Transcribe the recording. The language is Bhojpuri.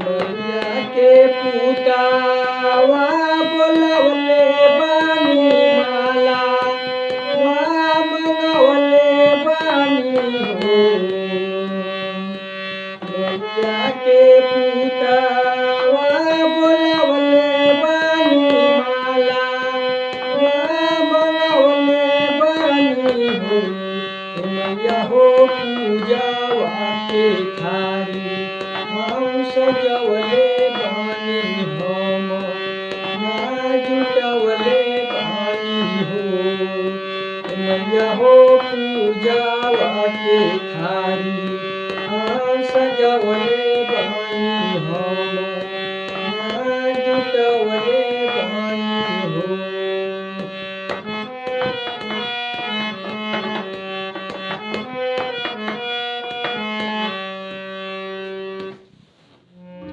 मैया के पुतावा बोलवले बानी माला मंगवले बानी हो। मैया के पुतावा बोलवले बानी माला मंगवले बानी हो। मैया हो पूजावा के थारी हम सजवले बानी हम जुटवले बानी हो। मैया हो पूजावा के थारी हम सजवले बानी हम।